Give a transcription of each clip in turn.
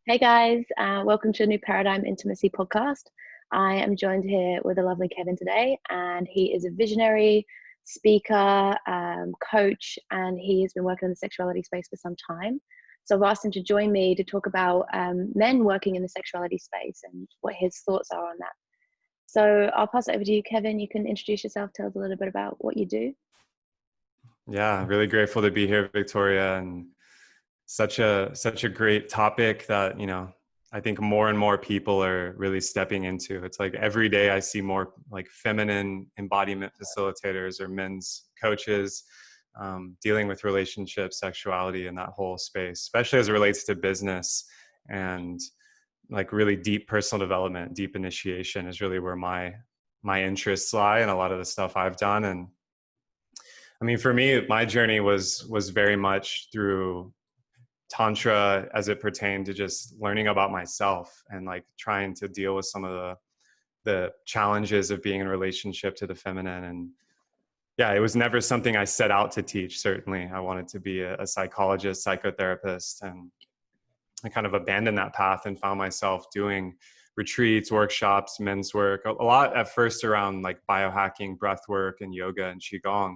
Hey guys, welcome to a new Paradigm Intimacy podcast. I am joined here with the lovely Kevin today, and he is a visionary speaker, coach, and he has been working in the sexuality space for some time. So I've asked him to join me to talk about men working in the sexuality space and what his thoughts are on that. So I'll pass it over to you, Kevin. You can introduce yourself, tell us a little bit about what you do. Yeah, really grateful to be here, Victoria, and such a great topic that, I think more and more people are really stepping into. It's like every day I see more like feminine embodiment facilitators or men's coaches dealing with relationships, sexuality, and that whole space, especially as it relates to business and like really deep personal development, deep initiation is really where my interests lie and a lot of the stuff I've done. And I mean, for me, my journey was very much through Tantra as it pertained to just learning about myself and like trying to deal with some of the challenges of being in a relationship to the feminine. And yeah, it was never something I set out to teach. Certainly, I wanted to be a psychologist, psychotherapist, and I kind of abandoned that path and found myself doing retreats, workshops, men's work, a lot at first around like biohacking, breath work, and yoga and qigong.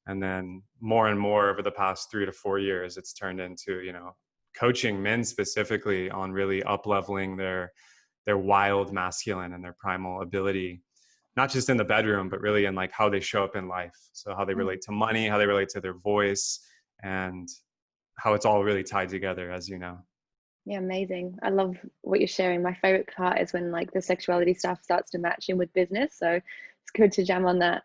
And then more and more over the past 3 to 4 years, it's turned into, coaching men specifically on really up-leveling their wild masculine and their primal ability, not just in the bedroom, but really in like how they show up in life. So how they relate to money, how they relate to their voice, and how it's all really tied together, as you know. Yeah, amazing. I love what you're sharing. My favorite part is when like the sexuality stuff starts to match in with business. So it's good to jam on that.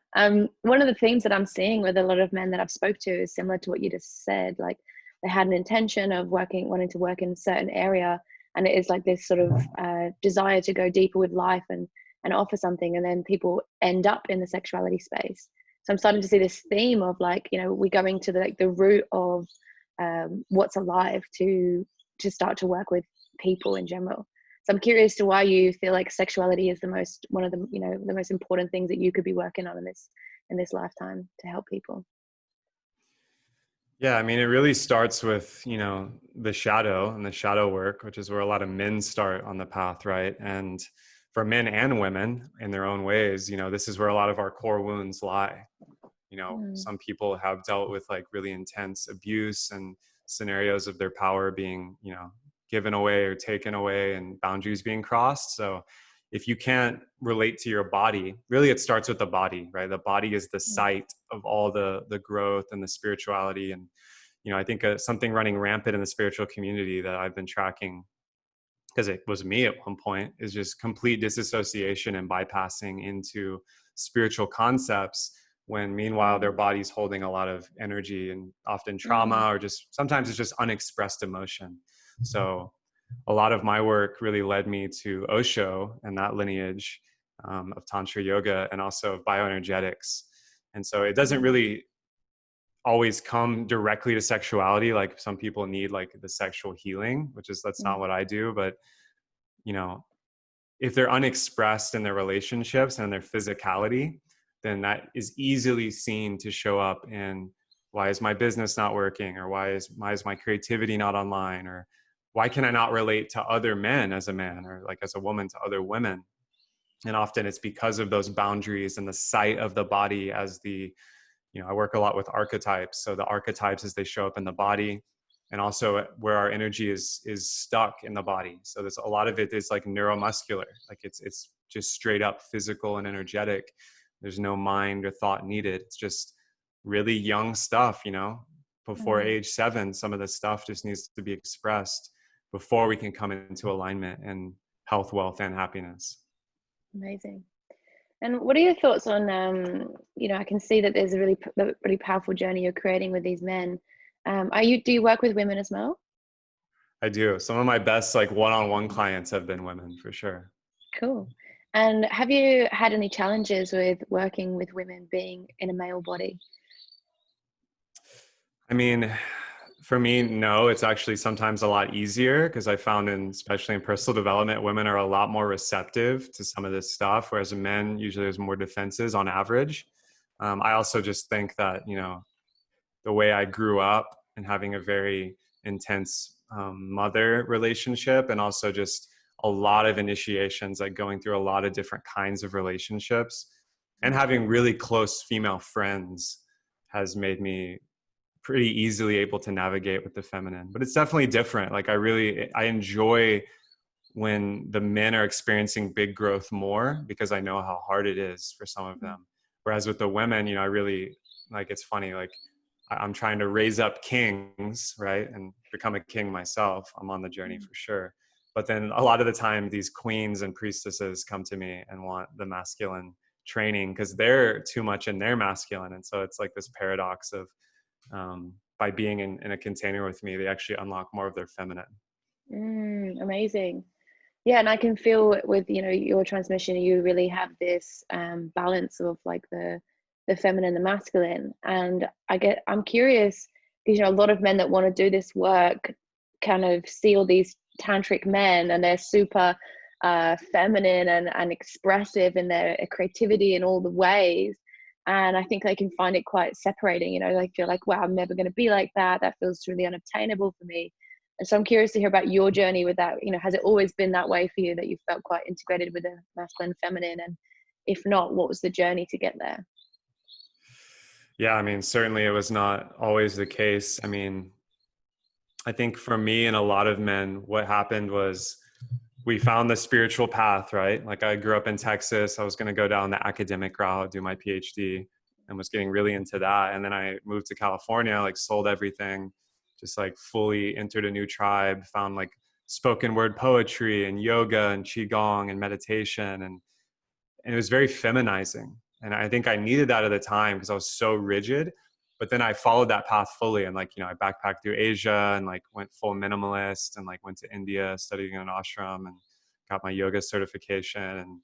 One of the themes that I'm seeing with a lot of men that I've spoke to is similar to what you just said. Like they had an intention of wanting to work in a certain area, and it is like this sort of desire to go deeper with life and offer something, and then people end up in the sexuality space. So I'm starting to see this theme of like, we're going to the root of what's alive to start to work with people in general. So I'm curious to why you feel like sexuality is one of the the most important things that you could be working on in this lifetime to help people. Yeah, I mean, it really starts with, the shadow and the shadow work, which is where a lot of men start on the path, right? And for men and women in their own ways, this is where a lot of our core wounds lie. Some people have dealt with like really intense abuse and scenarios of their power being, given away or taken away and boundaries being crossed. So if you can't relate to your body, really it starts with the body, right? The body is the site of all the growth and the spirituality. And, I think something running rampant in the spiritual community that I've been tracking, because it was me at one point, is just complete disassociation and bypassing into spiritual concepts when meanwhile their body's holding a lot of energy and often trauma or just sometimes it's just unexpressed emotion. So a lot of my work really led me to Osho and that lineage of Tantra yoga and also of bioenergetics. And so it doesn't really always come directly to sexuality. Like some people need like the sexual healing, that's not what I do. But, if they're unexpressed in their relationships and their physicality, then that is easily seen to show up in why is my business not working, or why is my creativity not online, or why can I not relate to other men as a man, or like as a woman to other women. And often it's because of those boundaries and the sight of the body as I work a lot with archetypes. So the archetypes as they show up in the body, and also where our energy is stuck in the body. So there's a lot of it is like neuromuscular, like it's just straight up physical and energetic. There's no mind or thought needed. It's just really young stuff, before age 7, some of this stuff just needs to be expressed before we can come into alignment and health, wealth, and happiness. Amazing. And what are your thoughts on I can see that there's a really powerful journey you're creating with these men. Do you work with women as well? I do. Some of my best like one-on-one clients have been women, for sure. Cool. And have you had any challenges with working with women being in a male body? I mean, for me, no, it's actually sometimes a lot easier because I found especially in personal development, women are a lot more receptive to some of this stuff, whereas men usually there's more defenses on average. I also just think that, the way I grew up and having a very intense mother relationship, and also just a lot of initiations, like going through a lot of different kinds of relationships, and having really close female friends has made me pretty easily able to navigate with the feminine. But it's definitely different. Like I enjoy when the men are experiencing big growth more, because I know how hard it is for some of them. Whereas with the women, I really, like, it's funny, like I'm trying to raise up kings, right? And become a king myself. I'm on the journey for sure. But then a lot of the time, these queens and priestesses come to me and want the masculine training because they're too much in their masculine. And so it's like this paradox of, by being in a container with me, they actually unlock more of their feminine. Amazing. Yeah, and I can feel with your transmission, you really have this balance of like the feminine, the masculine. And I'm curious because a lot of men that want to do this work kind of see all these tantric men and they're super feminine and expressive in their creativity in all the ways. And I think they can find it quite separating. They feel like, wow, I'm never going to be like that. That feels really unobtainable for me. And so I'm curious to hear about your journey with that. Has it always been that way for you, that you felt quite integrated with the masculine, feminine? And if not, what was the journey to get there? Yeah, I mean, certainly it was not always the case. I mean, I think for me and a lot of men, what happened was we found the spiritual path, right? Like I grew up in Texas. I was going to go down the academic route, do my PhD, and was getting really into that. And then I moved to California, like sold everything, just like fully entered a new tribe, found like spoken word poetry and yoga and qigong and meditation. And it was very feminizing. And I think I needed that at the time because I was so rigid. But then I followed that path fully, and like, I backpacked through Asia and like went full minimalist, and like went to India studying in an ashram and got my yoga certification, and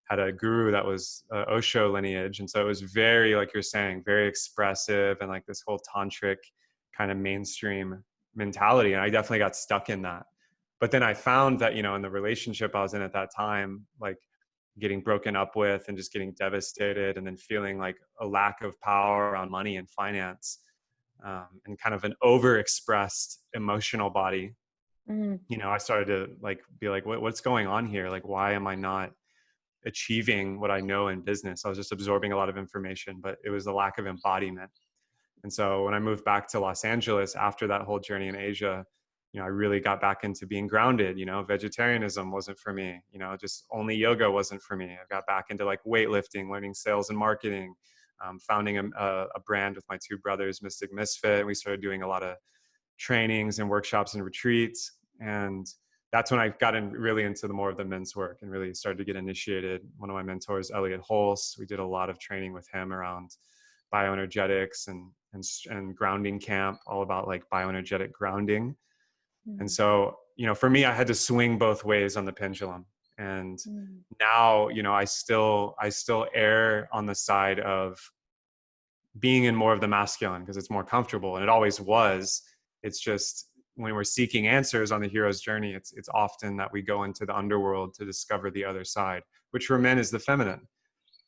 had a guru that was Osho lineage. And so it was very, like you're saying, very expressive and like this whole tantric kind of mainstream mentality. And I definitely got stuck in that. But then I found that, in the relationship I was in at that time, like getting broken up with and just getting devastated, and then feeling like a lack of power around money and finance, and kind of an overexpressed emotional body. I started to like be like, what's going on here? Like, why am I not achieving what I know in business? I was just absorbing a lot of information, but it was a lack of embodiment. And so when I moved back to Los Angeles after that whole journey in Asia, I really got back into being grounded. Vegetarianism wasn't for me, just only yoga wasn't for me. I got back into like weightlifting, learning sales and marketing, founding a brand with my two brothers, Mystic Misfit. And we started doing a lot of trainings and workshops and retreats. And that's when I got really into more of the men's work and really started to get initiated. One of my mentors, Elliot Hulse, we did a lot of training with him around bioenergetics and grounding camp, all about like bioenergetic grounding. And so, for me, I had to swing both ways on the pendulum. And now, I still err on the side of being in more of the masculine because it's more comfortable, and it always was. It's just when we're seeking answers on the hero's journey, it's often that we go into the underworld to discover the other side, which for men is the feminine.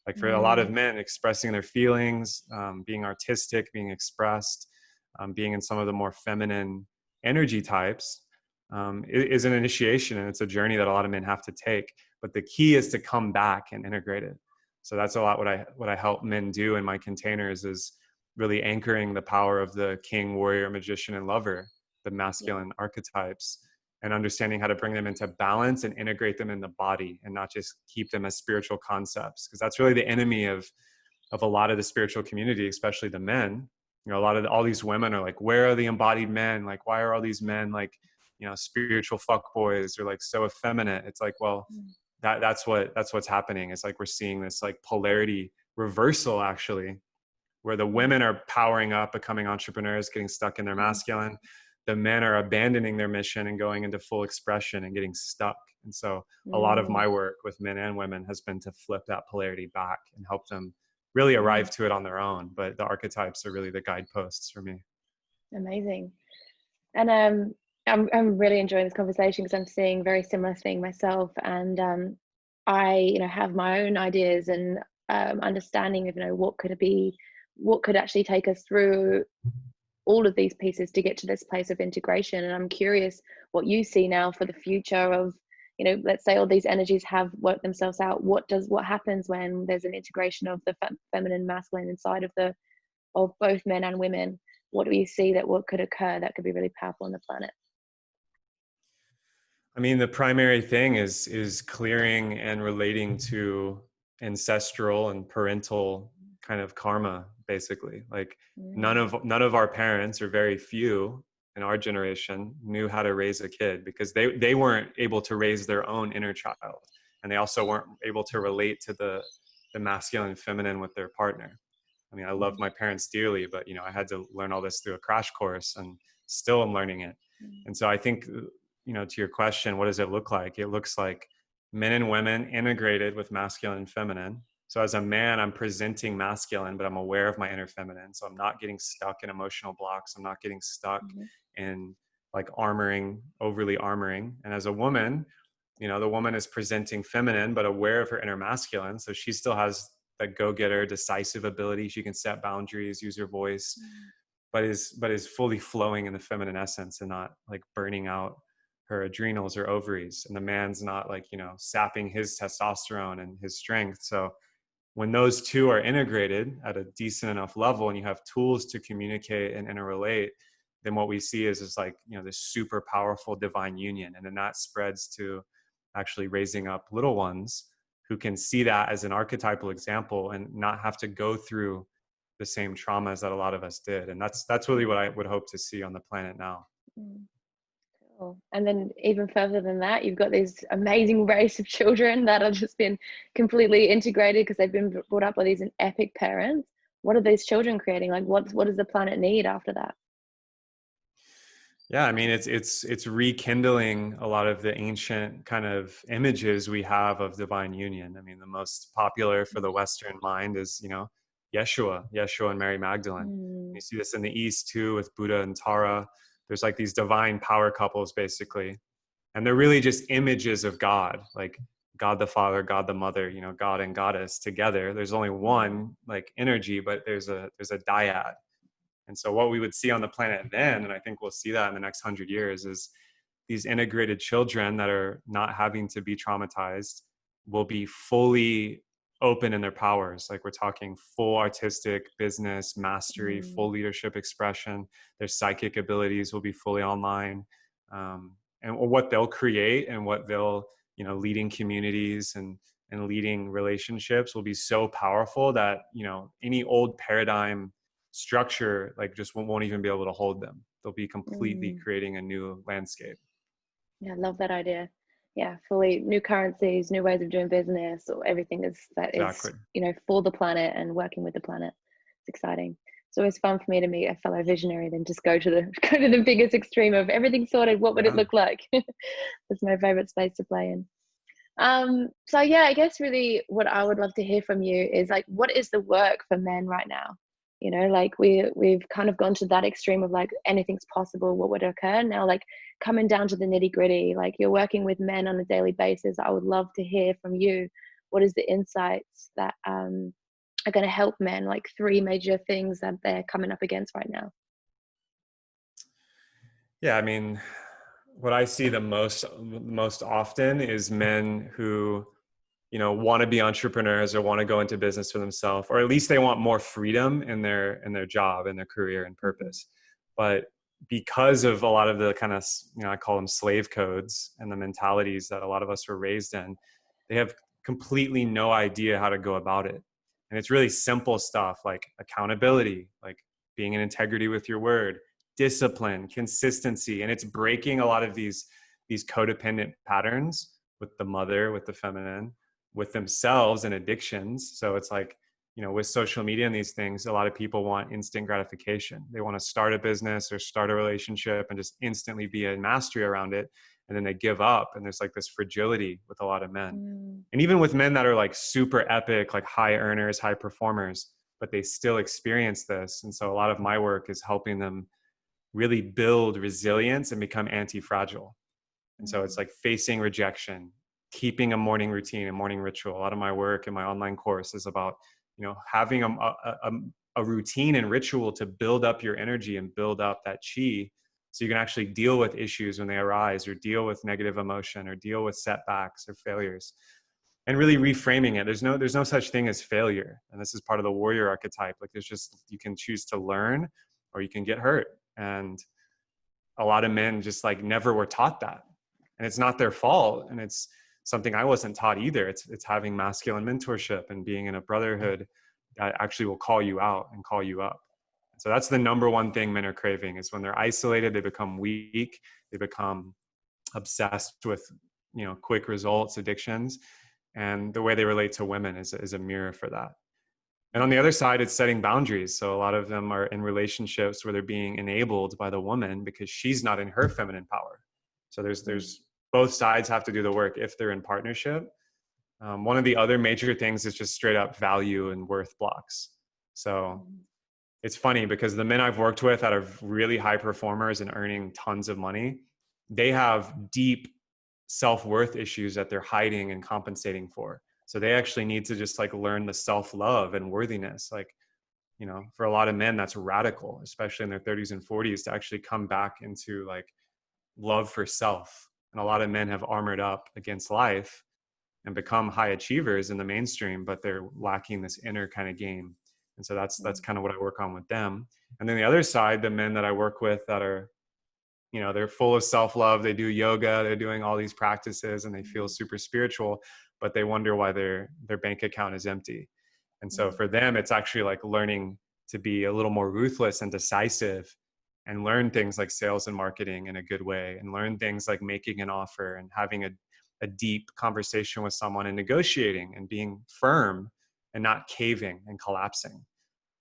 Like for a lot of men, expressing their feelings, being artistic, being expressed, being in some of the more feminine energy types, is an initiation, and it's a journey that a lot of men have to take. But the key is to come back and integrate it. So that's a lot what I help men do in my containers, is really anchoring the power of the king, warrior, magician, and lover, the masculine archetypes, and understanding how to bring them into balance and integrate them in the body, and not just keep them as spiritual concepts, because that's really the enemy of a lot of the spiritual community, especially the men. All these women are like, where are the embodied men? Like, why are all these men like, spiritual fuckboys, or like so effeminate? It's like, well, that's what's happening. It's like we're seeing this like polarity reversal, actually, where the women are powering up, becoming entrepreneurs, getting stuck in their masculine. The men are abandoning their mission and going into full expression and getting stuck. And so a lot of my work with men and women has been to flip that polarity back and help them really arrive to it on their own. But the archetypes are really the guideposts for me. Amazing. And I'm really enjoying this conversation because I'm seeing a very similar thing myself. And I have my own ideas and understanding of what could actually take us through all of these pieces to get to this place of integration. And I'm curious what you see now for the future of, you know, let's say all these energies have worked themselves out. What happens when there's an integration of the feminine, masculine inside of both men and women? What do you see that what could occur that could be really powerful on the planet? I mean, the primary thing is clearing and relating to ancestral and parental kind of karma, basically. Like none of our parents, or very few in our generation, knew how to raise a kid because they weren't able to raise their own inner child, and they also weren't able to relate to the masculine and feminine with their partner. I mean, I love my parents dearly, but I had to learn all this through a crash course, and still I'm learning it. And so I think, to your question, what does it look like? It looks like men and women integrated with masculine and feminine. So as a man, I'm presenting masculine, but I'm aware of my inner feminine. So I'm not getting stuck in emotional blocks. I'm not getting stuck in like overly armoring. And as a woman, the woman is presenting feminine, but aware of her inner masculine. So she still has that go-getter, decisive ability. She can set boundaries, use her voice, but is fully flowing in the feminine essence and not like burning out her adrenals or ovaries. And the man's not like, sapping his testosterone and his strength. So when those two are integrated at a decent enough level and you have tools to communicate and interrelate, then what we see is like, this super powerful divine union. And then that spreads to actually raising up little ones who can see that as an archetypal example and not have to go through the same traumas that a lot of us did. And that's really what I would hope to see on the planet now. Cool. And then even further than that, you've got this amazing race of children that have just been completely integrated because they've been brought up by these epic parents. What are these children creating? Like what does the planet need after that? Yeah, I mean, it's rekindling a lot of the ancient kind of images we have of divine union. I mean, the most popular for the Western mind is, Yeshua and Mary Magdalene. You see this in the East too with Buddha and Tara. There's like these divine power couples basically. And they're really just images of God, like God the Father, God the Mother, God and Goddess together. There's only one like energy, but there's a dyad. And so what we would see on the planet then, and I think we'll see that in the next 100 years, is these integrated children that are not having to be traumatized will be fully open in their powers. Like we're talking full artistic business mastery, full leadership expression. Their psychic abilities will be fully online. And what they'll create and what they'll, leading communities and leading relationships will be so powerful that, any old paradigm structure like just won't even be able to hold them. They'll be completely creating a new landscape. Yeah, I love that idea. Yeah, fully new currencies, new ways of doing business, or everything is Exactly. for the planet and working with the planet. It's exciting. It's always fun for me to meet a fellow visionary than just go to the biggest extreme of everything sorted. What would it look like? That's my favorite space to play in. So yeah, I guess really what I would love to hear from you is like, what is the work for men right now? Like we've kind of gone to that extreme of like anything's possible, what would occur now, like coming down to the nitty gritty, like you're working with men on a daily basis. I would love to hear from you. What is the insights that are going to help men, like 3 major things that they're coming up against right now? Yeah, I mean, what I see the most often is men who, want to be entrepreneurs or want to go into business for themselves, or at least they want more freedom in their job and their career and purpose. But because of a lot of the kind of, I call them slave codes and the mentalities that a lot of us were raised in, they have completely no idea how to go about it. And it's really simple stuff like accountability, like being in integrity with your word, discipline, consistency. And it's breaking a lot of these codependent patterns with the mother, with the feminine, with themselves and addictions. So it's like, with social media and these things, a lot of people want instant gratification. They want to start a business or start a relationship and just instantly be in mastery around it. And then they give up. And there's like this fragility with a lot of men. And even with men that are like super epic, like high earners, high performers, but they still experience this. And so a lot of my work is helping them really build resilience and become anti-fragile. And so it's like facing rejection, keeping a morning routine, a morning ritual. A lot of my work in my online course is about, having a a routine and ritual to build up your energy and build up that chi, so you can actually deal with issues when they arise, or deal with negative emotion, or deal with setbacks or failures, and really reframing it. There's no such thing as failure. And this is part of the warrior archetype. Like, there's just, you can choose to learn or you can get hurt. And a lot of men just like never were taught that. And it's not their fault. And it's something I wasn't taught either. It's having masculine mentorship and being in a brotherhood that actually will call you out and call you up. So that's the number one thing men are craving, is when they're isolated, they become weak, they become obsessed with, quick results, addictions. And the way they relate to women is a mirror for that. And on the other side, it's setting boundaries. So a lot of them are in relationships where they're being enabled by the woman because she's not in her feminine power. So there's both sides have to do the work if they're in partnership. One of the other major things is just straight up value and worth blocks. So it's funny because the men I've worked with that are really high performers and earning tons of money, they have deep self-worth issues that they're hiding and compensating for. So they actually need to just like learn the self-love and worthiness. Like, for a lot of men, that's radical, especially in their 30s and 40s, to actually come back into like love for self. And a lot of men have armored up against life and become high achievers in the mainstream, but they're lacking this inner kind of game. And so that's kind of what I work on with them. And then the other side, the men that I work with that are, they're full of self-love, they do yoga, they're doing all these practices and they feel super spiritual, but they wonder why their bank account is empty. And so for them, it's actually like learning to be a little more ruthless and decisive, and learn things like sales and marketing in a good way, and learn things like making an offer and having a deep conversation with someone and negotiating and being firm and not caving and collapsing.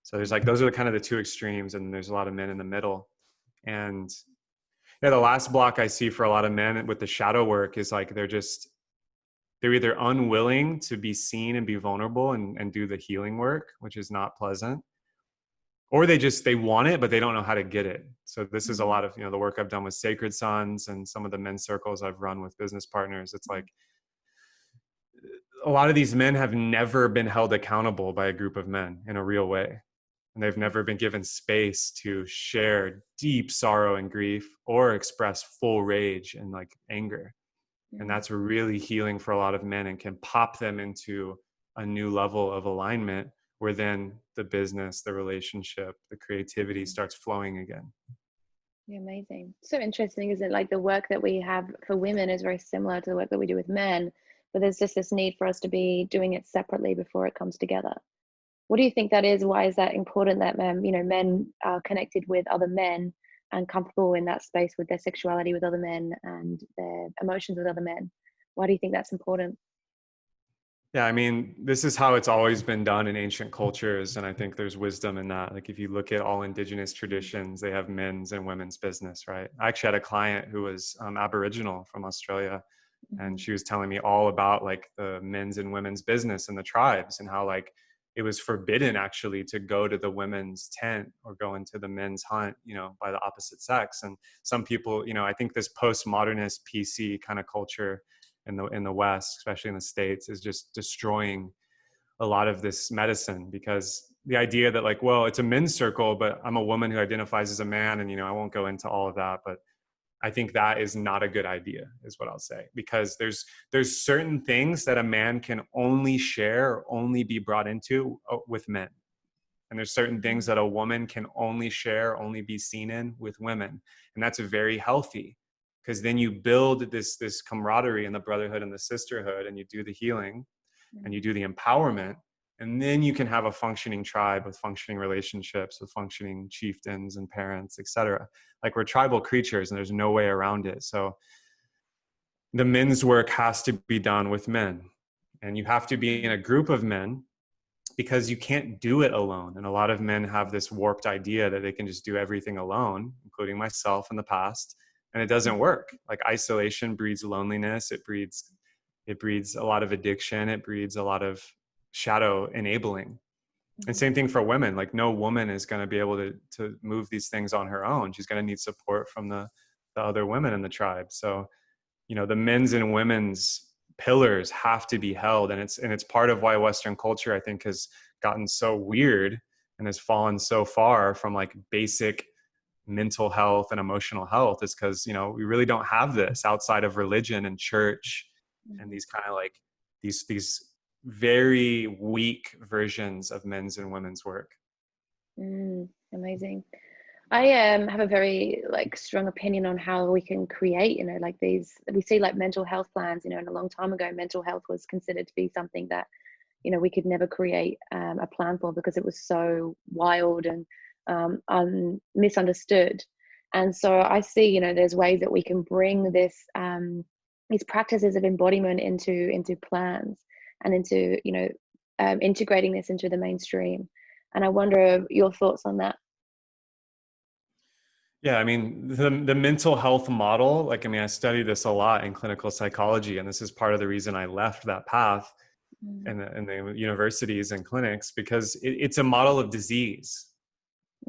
So there's like, those are kind of the two extremes, and there's a lot of men in the middle. And yeah, the last block I see for a lot of men with the shadow work is like, they're either unwilling to be seen and be vulnerable and do the healing work, which is not pleasant, or they want it, but they don't know how to get it. So this is a lot of, the work I've done with Sacred Sons and some of the men's circles I've run with business partners. It's like, a lot of these men have never been held accountable by a group of men in a real way. And they've never been given space to share deep sorrow and grief, or express full rage and like anger. And that's really healing for a lot of men, and can pop them into a new level of alignment, where then the business, the relationship, the creativity starts flowing again. Yeah, amazing. So interesting, isn't it? Like, the work that we have for women is very similar to the work that we do with men, but there's just this need for us to be doing it separately before it comes together. What do you think that is? Why is that important that men are connected with other men and comfortable in that space with their sexuality with other men and their emotions with other men? Why do you think that's important? Yeah, I mean, this is how it's always been done in ancient cultures. And I think there's wisdom in that. Like, if you look at all indigenous traditions, they have men's and women's business, right? I actually had a client who was Aboriginal from Australia. And she was telling me all about like the men's and women's business in the tribes, and how like it was forbidden actually to go to the women's tent or go into the men's hunt, by the opposite sex. And some people, I think this postmodernist PC kind of culture in the West, especially in the States, is just destroying a lot of this medicine, because the idea that like, well, it's a men's circle, but I'm a woman who identifies as a man, and I won't go into all of that, but I think that is not a good idea, is what I'll say, because there's certain things that a man can only share or only be brought into with men. And there's certain things that a woman can only share, only be seen in with women. And that's very healthy, because then you build this camaraderie and the brotherhood and the sisterhood, and you do the healing and you do the empowerment. And then you can have a functioning tribe with functioning relationships, with functioning chieftains and parents, etc. Like, we're tribal creatures and there's no way around it. So the men's work has to be done with men, and you have to be in a group of men, because you can't do it alone. And a lot of men have this warped idea that they can just do everything alone, including myself in the past. And it doesn't work. Like, isolation breeds loneliness. It breeds a lot of addiction. It breeds a lot of shadow enabling. And same thing for women. Like, no woman is going to be able to move these things on her own. She's going to need support from the other women in the tribe. So, the men's and women's pillars have to be held. And it's part of why Western culture, I think, has gotten so weird, and has fallen so far from like basic mental health and emotional health is because, you know, we really don't have this outside of religion and church and these kind of like these very weak versions of men's and women's work. Amazing. I have a very like strong opinion on how we can create, you know, like these, we see like mental health plans, you know, and a long time ago, mental health was considered to be something that, you know, we could never create a plan for because it was so wild and misunderstood. And so I see, you know, there's ways that we can bring this, these practices of embodiment into plans and into, you know, integrating this into the mainstream. And I wonder your thoughts on that. Yeah, I mean, the mental health model, like, I mean, I study this a lot in clinical psychology, and this is part of the reason I left that path in the universities and clinics, because it's a model of disease.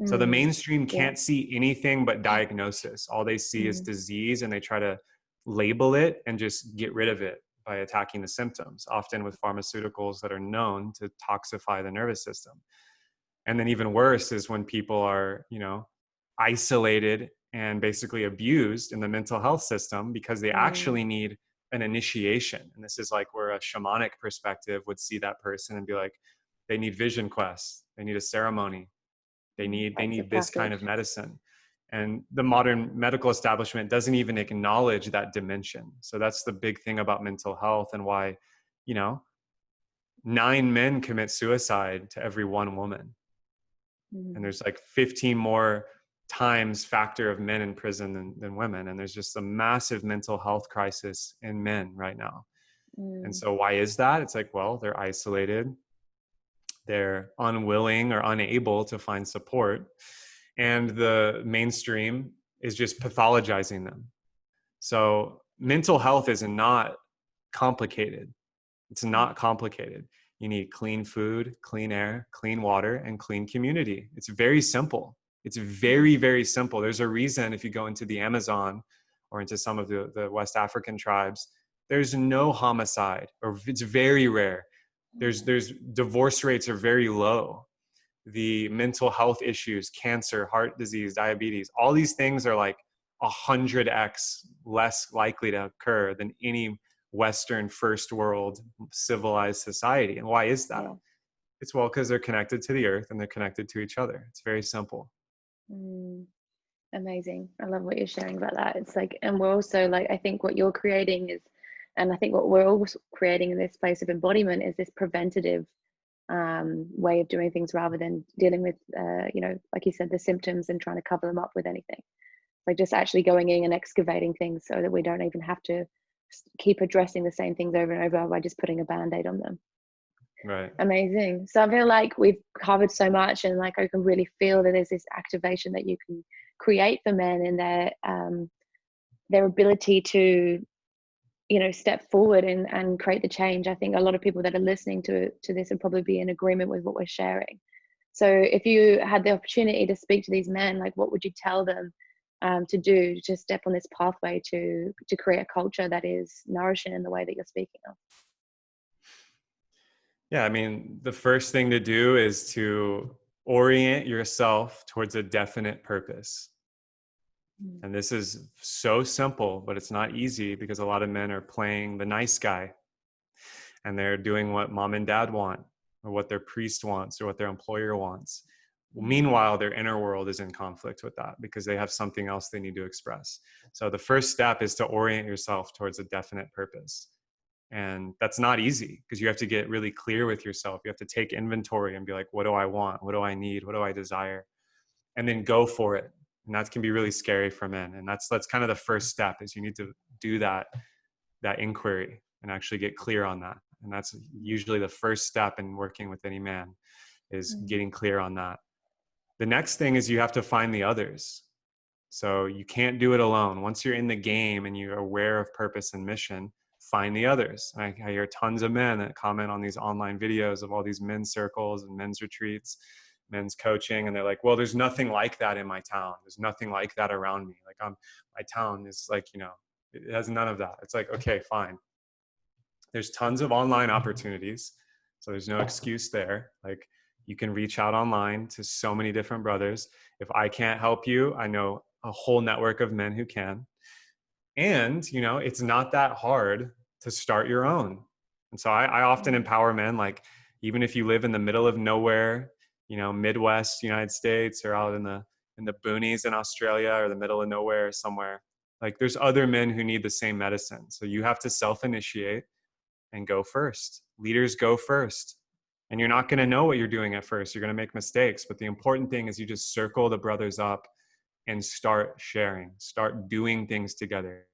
So the mainstream Yeah. can't see anything but diagnosis. All they see is Mm. disease, and they try to label it and just get rid of it by attacking the symptoms, often with pharmaceuticals that are known to toxify the nervous system. And then even worse is when people are, you know, isolated and basically abused in the mental health system because they actually need an initiation. And this is like where a shamanic perspective would see that person and be like, they need vision quests, they need a ceremony, they Rites of need this kind passage. of medicine. And the modern medical establishment doesn't even acknowledge that dimension. So that's the big thing about mental health, and why, you know, 9 men commit suicide to every 1 woman. And there's like 15 more times factor of men in prison than women. And there's just a massive mental health crisis in men right now. And so why is that? It's like, well, they're isolated, they're unwilling or unable to find support, and the mainstream is just pathologizing them. So mental health is not complicated. It's not complicated. You need clean food, clean air, clean water, and clean community. It's very simple. It's very, very simple. There's a reason if you go into the Amazon or into some of the West African tribes, there's no homicide, or it's very rare. There's divorce rates are very low. The mental health issues, cancer, heart disease, diabetes, all these things are like 100x less likely to occur than any Western first world civilized society. And why is that? Yeah. It's well, because they're connected to the earth and they're connected to each other. It's very simple. Amazing. I love what you're sharing about that. It's like, and we're also like, I think what you're creating is, and I think what we're all creating in this place of embodiment is this preventative way of doing things rather than dealing with, you know, like you said, the symptoms and trying to cover them up with anything. Like just actually going in and excavating things so that we don't even have to keep addressing the same things over and over by just putting a band-aid on them. Right. Amazing. So I feel like we've covered so much, and like I can really feel that there's this activation that you can create for men in their ability to, you know, step forward and create the change. I think a lot of people that are listening to this would probably be in agreement with what we're sharing. So if you had the opportunity to speak to these men, like what would you tell them to do to step on this pathway to create a culture that is nourishing in the way that you're speaking of? Yeah, I mean, the first thing to do is to orient yourself towards a definite purpose. And this is so simple, but it's not easy because a lot of men are playing the nice guy and they're doing what mom and dad want, or what their priest wants, or what their employer wants. Meanwhile, their inner world is in conflict with that because they have something else they need to express. So the first step is to orient yourself towards a definite purpose. And that's not easy because you have to get really clear with yourself. You have to take inventory and be like, what do I want? What do I need? What do I desire? And then go for it. And that can be really scary for men. And that's kind of the first step, is you need to do that inquiry and actually get clear on that. And that's usually the first step in working with any man, is getting clear on that. The next thing is you have to find the others. So you can't do it alone. Once you're in the game and you're aware of purpose and mission, find the others. And I hear tons of men that comment on these online videos of all these men's circles and men's retreats, men's coaching. And they're like, well, there's nothing like that in my town. There's nothing like that around me. Like my town is like, you know, it has none of that. It's like, okay, fine. There's tons of online opportunities. So there's no excuse there. Like, You can reach out online to so many different brothers. If I can't help you, I know a whole network of men who can. And, you know, it's not that hard to start your own. And so I often Mm. empower men, like, even if you live in the middle of nowhere, you know, Midwest United States, or out in the boonies in Australia, or the middle of nowhere somewhere, like, there's other men who need the same medicine. So you have to self-initiate and go first. Leaders go first. And you're not going to know what you're doing at first. You're going to make mistakes. But the important thing is you just circle the brothers up and start sharing, start doing things together.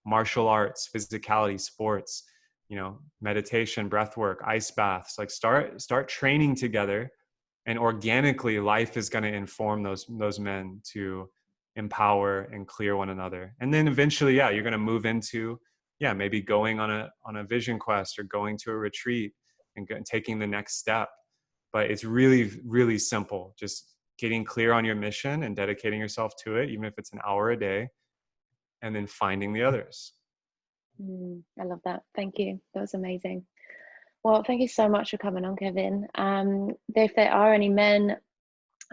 Martial arts, physicality, sports, you know, meditation, breath work, ice baths. Like, start training together, and organically life is going to inform those men to empower and clear one another. And then eventually, yeah, you're going to move into, yeah, maybe going on a vision quest, or going to a retreat, and taking the next step. But it's really, really simple. Just getting clear on your mission and dedicating yourself to it, even if it's an hour a day, and then finding the others. I love that. Thank you. That was amazing. Well, thank you so much for coming on, Kevin. If there are any men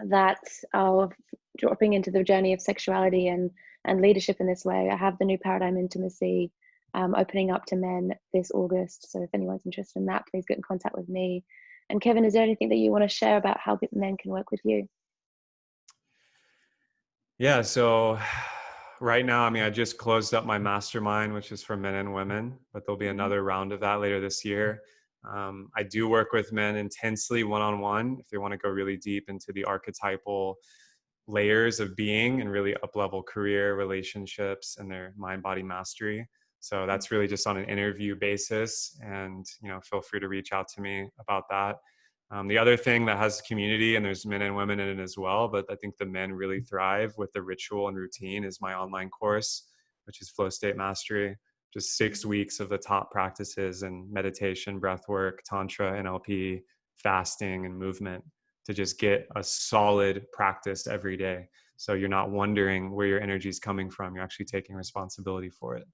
that are dropping into the journey of sexuality and leadership in this way, I have the New Paradigm Intimacy opening up to men this August. So if anyone's interested in that, please get in contact with me. And Kevin, is there anything that you want to share about how men can work with you? Yeah. So right now, I mean, I just closed up my mastermind, which is for men and women, but there'll be another round of that later this year. I do work with men intensely one-on-one if they want to go really deep into the archetypal layers of being and really up-level career, relationships, and their mind-body mastery. So that's really just on an interview basis. And, you know, feel free to reach out to me about that. The other thing that has community, and there's men and women in it as well, but I think the men really thrive with the ritual and routine, is my online course, which is Flow State Mastery. Just 6 weeks of the top practices and meditation, breath work, tantra, NLP, fasting, and movement, to just get a solid practice every day. So you're not wondering where your energy is coming from. You're actually taking responsibility for it.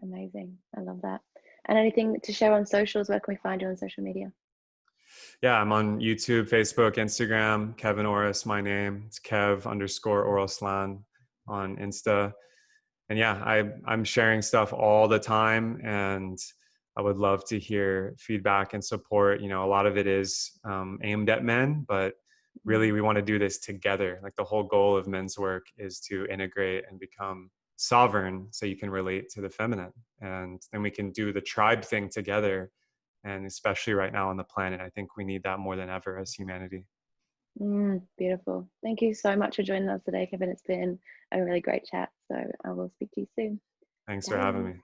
Amazing. I love that. And anything to share on socials? Where can we find you on social media? Yeah, I'm on YouTube, Facebook, Instagram. Kevin Orosz, my name. It's Kev_Oroslan on Insta. And yeah, I'm sharing stuff all the time, and I would love to hear feedback and support. You know, a lot of it is aimed at men, but really we want to do this together. Like, the whole goal of men's work is to integrate and become sovereign, so you can relate to the feminine, and then we can do the tribe thing together. And especially right now on the planet, I think we need that more than ever as humanity. Beautiful. Thank you so much for joining us today, Kevin. It's been a really great chat. So I will speak to you soon. Thanks for having Bye. me.